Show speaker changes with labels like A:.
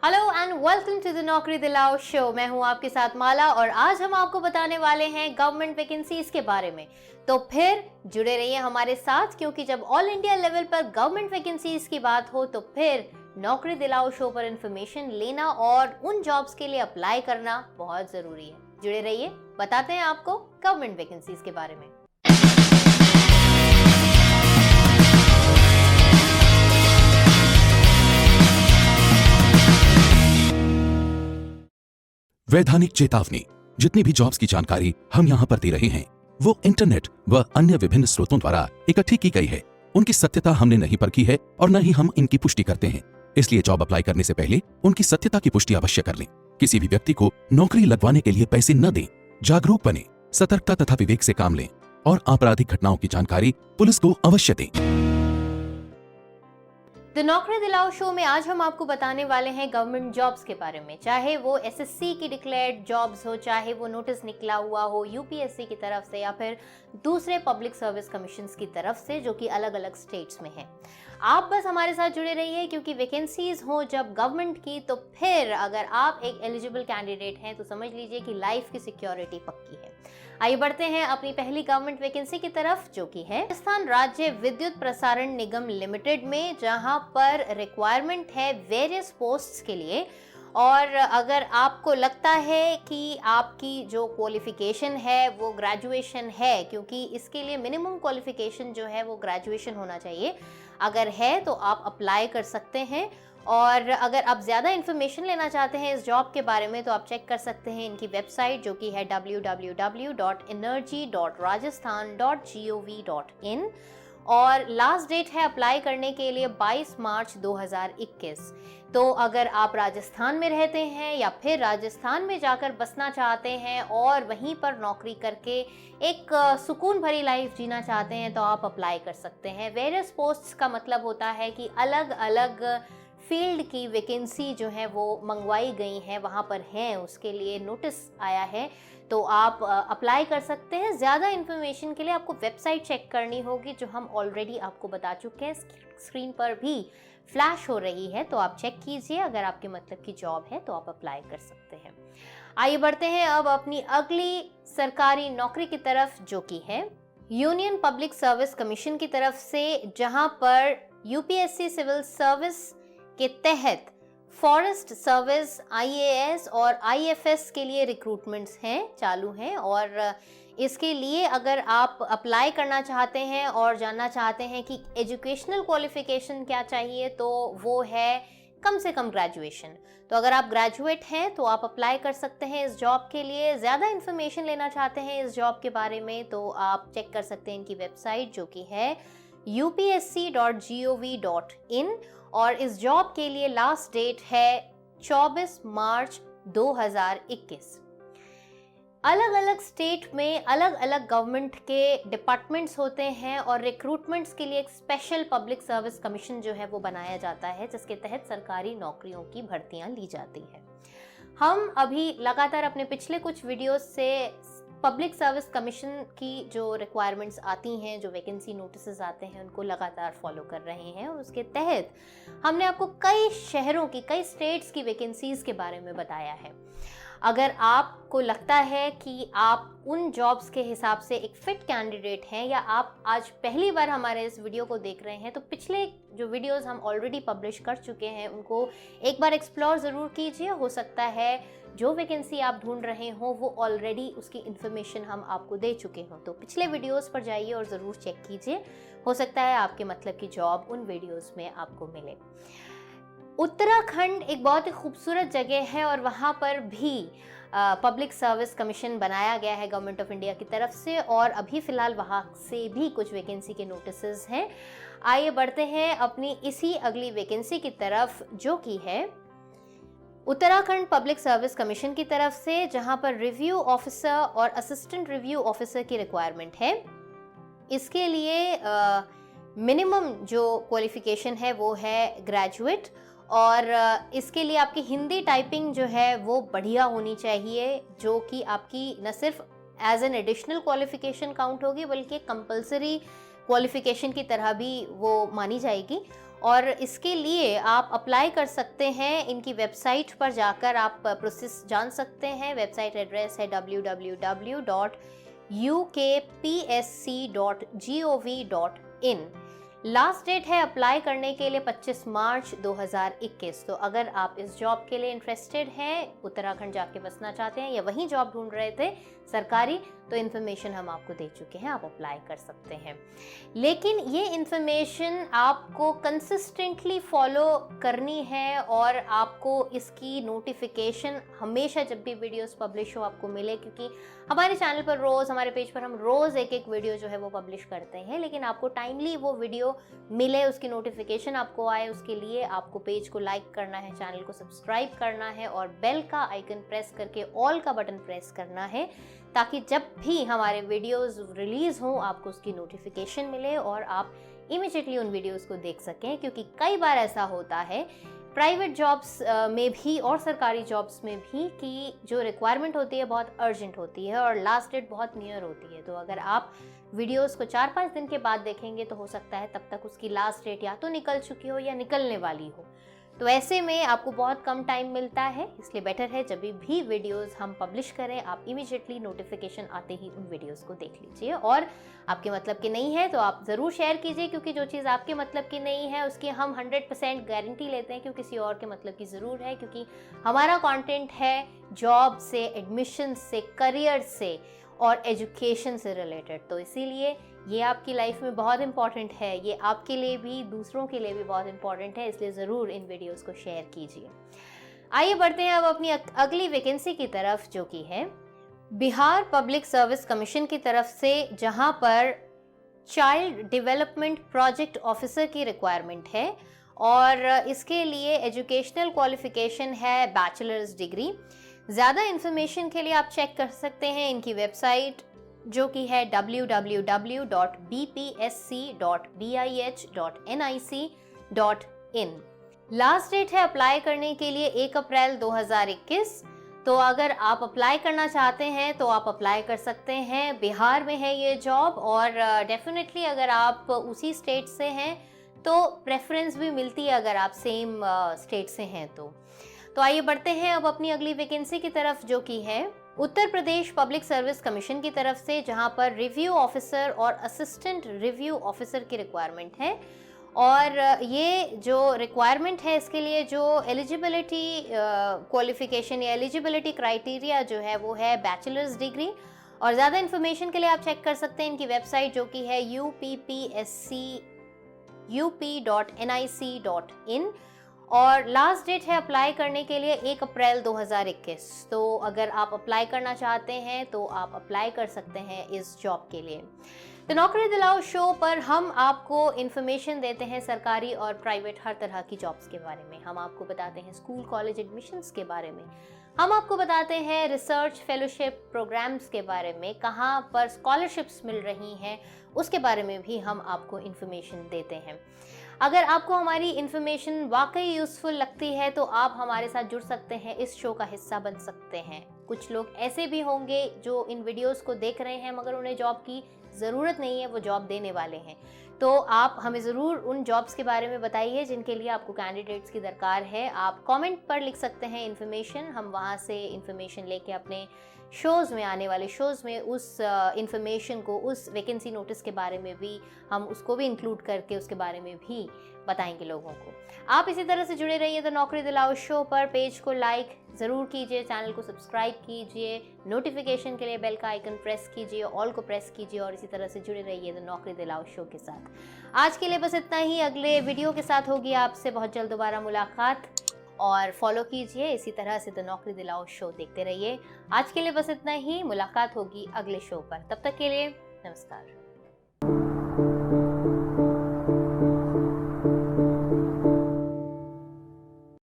A: Hello and welcome to the Naukri Dilao show. मैं हूं आपके साथ माला और आज हम आपको बताने वाले हैं गवर्नमेंट वैकेंसीज के बारे में। तो फिर जुड़े रहिए हमारे साथ, क्योंकि जब ऑल इंडिया लेवल पर गवर्नमेंट वैकेंसीज की बात हो तो फिर नौकरी दिलाओ शो पर इंफॉर्मेशन लेना और उन जॉब्स के लिए अप्लाई करना बहुत जरूरी है। जुड़े रहिए, बताते हैं आपको गवर्नमेंट वैकेंसीज के बारे में।
B: वैधानिक चेतावनी। जितनी भी जॉब्स की जानकारी हम यहाँ पर दे रहे हैं वो इंटरनेट व अन्य विभिन्न स्रोतों द्वारा इकट्ठी की गई है। उनकी सत्यता हमने नहीं परखी है और न ही हम इनकी पुष्टि करते हैं। इसलिए जॉब अप्लाई करने से पहले उनकी सत्यता की पुष्टि अवश्य कर लें। किसी भी व्यक्ति को नौकरी लगवाने के लिए पैसे न दें। जागरूक बने, सतर्कता तथा विवेक से काम लें और आपराधिक घटनाओं की जानकारी पुलिस को अवश्य दें।
A: द नौकरी दिलाओ शो में आज हम आपको बताने वाले हैं गवर्नमेंट जॉब्स के बारे में। चाहे वो एसएससी की डिक्लेयर्ड जॉब्स हो, चाहे वो नोटिस निकला हुआ हो यूपीएससी की तरफ से या फिर दूसरे पब्लिक सर्विस कमीशंस की तरफ से, जो कि अलग अलग स्टेट्स में है। आप बस हमारे साथ जुड़े रहिए, क्योंकि वैकेंसीज हो जब गवर्नमेंट की तो फिर अगर आप एक एलिजिबल कैंडिडेट हैं तो समझ लीजिए कि लाइफ की सिक्योरिटी पक्की है। आइए बढ़ते हैं अपनी पहली गवर्नमेंट वैकेंसी की तरफ, जो कि है राजस्थान राज्य विद्युत प्रसारण निगम लिमिटेड में, जहां पर रिक्वायरमेंट है वेरियस पोस्ट्स के लिए। और अगर आपको लगता है कि आपकी जो क्वालिफिकेशन है वो ग्रेजुएशन है, क्योंकि इसके लिए मिनिमम क्वालिफिकेशन जो है वो ग्रेजुएशन होना चाहिए, अगर है तो आप अप्लाई कर सकते हैं। और अगर आप ज़्यादा इन्फॉर्मेशन लेना चाहते हैं इस जॉब के बारे में तो आप चेक कर सकते हैं इनकी वेबसाइट, जो कि है www.energy.rajasthan.gov.in। और लास्ट डेट है अप्लाई करने के लिए 22 मार्च 2021। तो अगर आप राजस्थान में रहते हैं या फिर राजस्थान में जाकर बसना चाहते हैं और वहीं पर नौकरी करके एक सुकून भरी लाइफ जीना चाहते हैं तो आप अप्लाई कर सकते हैं। वेरियस पोस्ट्स का मतलब होता है कि अलग अलग फील्ड की वैकेंसी जो है वो मंगवाई गई हैं, वहाँ पर हैं, उसके लिए नोटिस आया है, तो आप अप्लाई कर सकते हैं। ज़्यादा इन्फॉर्मेशन के लिए आपको वेबसाइट चेक करनी होगी, जो हम ऑलरेडी आपको बता चुके हैं, स्क्रीन पर भी फ्लैश हो रही है, तो आप चेक कीजिए। अगर आपके मतलब की जॉब है तो आप अप्लाई कर सकते हैं। आइए बढ़ते हैं अब अपनी अगली सरकारी नौकरी की तरफ, जो कि है यूनियन पब्लिक सर्विस कमीशन की तरफ से, जहां पर यूपीएससी सिविल सर्विस के तहत फॉरेस्ट सर्विस, आईएएस और आईएफएस के लिए रिक्रूटमेंट्स हैं, चालू हैं। और इसके लिए अगर आप अप्लाई करना चाहते हैं और जानना चाहते हैं कि एजुकेशनल क्वालिफिकेशन क्या चाहिए, तो वो है कम से कम ग्रेजुएशन। तो अगर आप ग्रेजुएट हैं तो आप अप्लाई कर सकते हैं इस जॉब के लिए। ज़्यादा इन्फॉर्मेशन लेना चाहते हैं इस जॉब के बारे में तो आप चेक कर सकते हैं इनकी वेबसाइट, जो कि है upsc.gov.in। और इस जॉब के लिए लास्ट डेट है 24 मार्च 2021। अलग अलग स्टेट में अलग अलग गवर्नमेंट के डिपार्टमेंट्स होते हैं और रिक्रूटमेंट्स के लिए एक स्पेशल पब्लिक सर्विस कमीशन जो है वो बनाया जाता है, जिसके तहत सरकारी नौकरियों की भर्तियां ली जाती है। हम अभी लगातार अपने पिछले कुछ वीडियोस से पब्लिक सर्विस कमीशन की जो रिक्वायरमेंट्स आती हैं, जो वैकेंसी नोटिसेस आते हैं, उनको लगातार फॉलो कर रहे हैं। और उसके तहत हमने आपको कई शहरों की, कई स्टेट्स की वैकेंसीज के बारे में बताया है। अगर आपको लगता है कि आप उन जॉब्स के हिसाब से एक फिट कैंडिडेट हैं, या आप आज पहली बार हमारे इस वीडियो को देख रहे हैं, तो पिछले जो वीडियोस हम ऑलरेडी पब्लिश कर चुके हैं उनको एक बार एक्सप्लोर ज़रूर कीजिए। हो सकता है जो वैकेंसी आप ढूंढ रहे हो वो ऑलरेडी उसकी इन्फॉर्मेशन हम आपको दे चुके हों, तो पिछले वीडियोस पर जाइए और ज़रूर चेक कीजिए। हो सकता है आपके मतलब की जॉब उन वीडियोस में आपको मिले। उत्तराखंड एक बहुत ही खूबसूरत जगह है और वहाँ पर भी पब्लिक सर्विस कमीशन बनाया गया है गवर्नमेंट ऑफ इंडिया की तरफ से, और अभी फ़िलहाल वहाँ से भी कुछ वैकेंसी के नोटिसेस हैं। आइए बढ़ते हैं अपनी इसी अगली वैकेंसी की तरफ, जो कि है उत्तराखंड पब्लिक सर्विस कमीशन की तरफ से, जहाँ पर रिव्यू ऑफिसर और असिस्टेंट रिव्यू ऑफिसर की रिक्वायरमेंट है। इसके लिए मिनिमम जो क्वालिफिकेशन है वो है ग्रेजुएट, और इसके लिए आपकी हिंदी टाइपिंग जो है वो बढ़िया होनी चाहिए, जो कि आपकी न सिर्फ as an additional qualification count होगी बल्कि कंपलसरी क्वालिफिकेशन की तरह भी वो मानी जाएगी। और इसके लिए आप अप्लाई कर सकते हैं। इनकी वेबसाइट पर जाकर आप प्रोसेस जान सकते हैं। वेबसाइट एड्रेस है www.ukpsc.gov.in। लास्ट डेट है अप्लाई करने के लिए 25 मार्च 2021। तो अगर आप इस जॉब के लिए इंटरेस्टेड हैं, उत्तराखंड जाके बसना चाहते हैं या वहीं जॉब ढूंढ रहे थे सरकारी, तो इन्फॉर्मेशन हम आपको दे चुके हैं, आप अप्लाई कर सकते हैं। लेकिन ये इन्फॉर्मेशन आपको कंसिस्टेंटली फॉलो करनी है और आपको इसकी नोटिफिकेशन हमेशा जब भी वीडियोस पब्लिश हो आपको मिले, क्योंकि हमारे चैनल पर रोज़, हमारे पेज पर हम रोज़ एक वीडियो जो है वो पब्लिश करते हैं। लेकिन आपको टाइमली वो वीडियो मिले, उसकी नोटिफिकेशन आपको आए, उसके लिए आपको पेज को लाइक करना है, चैनल को सब्सक्राइब करना है और बेल का आइकन प्रेस करके ऑल का बटन प्रेस करना है, ताकि जब भी हमारे वीडियोस रिलीज हों आपको उसकी नोटिफिकेशन मिले और आप इमीडिएटली उन वीडियोस को देख सकें। क्योंकि कई बार ऐसा होता है प्राइवेट जॉब्स में भी और सरकारी जॉब्स में भी कि जो रिक्वायरमेंट होती है बहुत अर्जेंट होती है और लास्ट डेट बहुत नियर होती है। तो अगर आप वीडियोस को 4-5 दिन के बाद देखेंगे तो हो सकता है तब तक उसकी लास्ट डेट या तो निकल चुकी हो या निकलने वाली हो। तो ऐसे में आपको बहुत कम टाइम मिलता है, इसलिए बेटर है जब भी वीडियोस हम पब्लिश करें आप इमीडिएटली नोटिफिकेशन आते ही उन वीडियोस को देख लीजिए। और आपके मतलब की नहीं है तो आप ज़रूर शेयर कीजिए, क्योंकि जो चीज़ आपके मतलब की नहीं है उसकी हम 100% गारंटी लेते हैं कि किसी और के मतलब की ज़रूर है। क्योंकि हमारा कंटेंट है जॉब से, एडमिशन से, करियर से और एजुकेशन से रिलेटेड। तो इसीलिए ये आपकी लाइफ में बहुत इंपॉर्टेंट है, ये आपके लिए भी दूसरों के लिए भी बहुत इंपॉर्टेंट है, इसलिए ज़रूर इन वीडियोस को शेयर कीजिए। आइए बढ़ते हैं अब अपनी अगली वैकेंसी की तरफ, जो कि है बिहार पब्लिक सर्विस कमीशन की तरफ से, जहां पर चाइल्ड डेवलपमेंट प्रोजेक्ट ऑफिसर की रिक्वायरमेंट है और इसके लिए एजुकेशनल क्वालिफिकेशन है बैचलर्स डिग्री। ज़्यादा इन्फॉर्मेशन के लिए आप चेक कर सकते हैं इनकी वेबसाइट, जो कि है www.bpsc.bih.nic.in। लास्ट डेट है अप्लाई करने के लिए 1 अप्रैल 2021। तो अगर आप अप्लाई करना चाहते हैं तो आप अप्लाई कर सकते हैं। बिहार में है ये जॉब और डेफिनेटली अगर आप उसी स्टेट से हैं तो प्रेफरेंस भी मिलती है अगर आप सेम स्टेट से हैं तो। आइए बढ़ते हैं अब अपनी अगली वैकेंसी की तरफ, जो कि है Uttar Pradesh public service commission की तरफ से, जहां पर रिव्यू ऑफिसर और असिस्टेंट रिव्यू ऑफिसर की रिक्वायरमेंट है। और ये जो रिक्वायरमेंट है इसके लिए जो एलिजिबिलिटी क्वालिफिकेशन या एलिजिबिलिटी क्राइटेरिया जो है वो है बैचलर्स डिग्री। और ज़्यादा इन्फॉर्मेशन के लिए आप चेक कर सकते हैं इनकी वेबसाइट, जो कि है uppsc.up.nic.in। और लास्ट डेट है अप्लाई करने के लिए 1 अप्रैल 2021। तो अगर आप अप्लाई करना चाहते हैं तो आप अप्लाई कर सकते हैं इस जॉब के लिए। तो नौकरी दिलाओ शो पर हम आपको इन्फॉर्मेशन देते हैं सरकारी और प्राइवेट हर तरह की जॉब्स के बारे में। हम आपको बताते हैं स्कूल कॉलेज एडमिशन्स के बारे में, हम आपको बताते हैं रिसर्च फेलोशिप प्रोग्राम्स के बारे में, कहाँ पर स्कॉलरशिप्स मिल रही हैं उसके बारे में भी हम आपको इन्फॉर्मेशन देते हैं। अगर आपको हमारी इन्फॉर्मेशन वाकई यूज़फुल लगती है तो आप हमारे साथ जुड़ सकते हैं, इस शो का हिस्सा बन सकते हैं। कुछ लोग ऐसे भी होंगे जो इन वीडियोस को देख रहे हैं मगर उन्हें जॉब की ज़रूरत नहीं है, वो जॉब देने वाले हैं। तो आप हमें ज़रूर उन जॉब्स के बारे में बताइए जिनके लिए आपको कैंडिडेट्स की दरकार है। आप कमेंट पर लिख सकते हैं इन्फॉर्मेशन, हम वहाँ से इन्फॉर्मेशन लेके अपने शोज़ में, आने वाले शोज़ में उस इन्फॉर्मेशन को, उस वैकेंसी नोटिस के बारे में भी हम उसको भी इंक्लूड करके उसके बारे में भी बताएंगे लोगों को। आप इसी तरह से जुड़े रहिए द नौकरी दिलाओ शो पर। पेज को लाइक ज़रूर कीजिए, चैनल को सब्सक्राइब कीजिए, नोटिफिकेशन के लिए बेल का आइकन प्रेस कीजिए, ऑल को प्रेस कीजिए और इसी तरह से जुड़े रहिए द नौकरी दिलाओ शो के साथ। आज के लिए बस इतना ही। अगले वीडियो के साथ होगी आपसे बहुत जल्द दोबारा मुलाकात, और फॉलो कीजिए इसी तरह से द नौकरी दिलाओ शो देखते रहिए। आज के लिए बस इतना ही, मुलाकात होगी अगले शो पर। तब तक के लिए नमस्कार।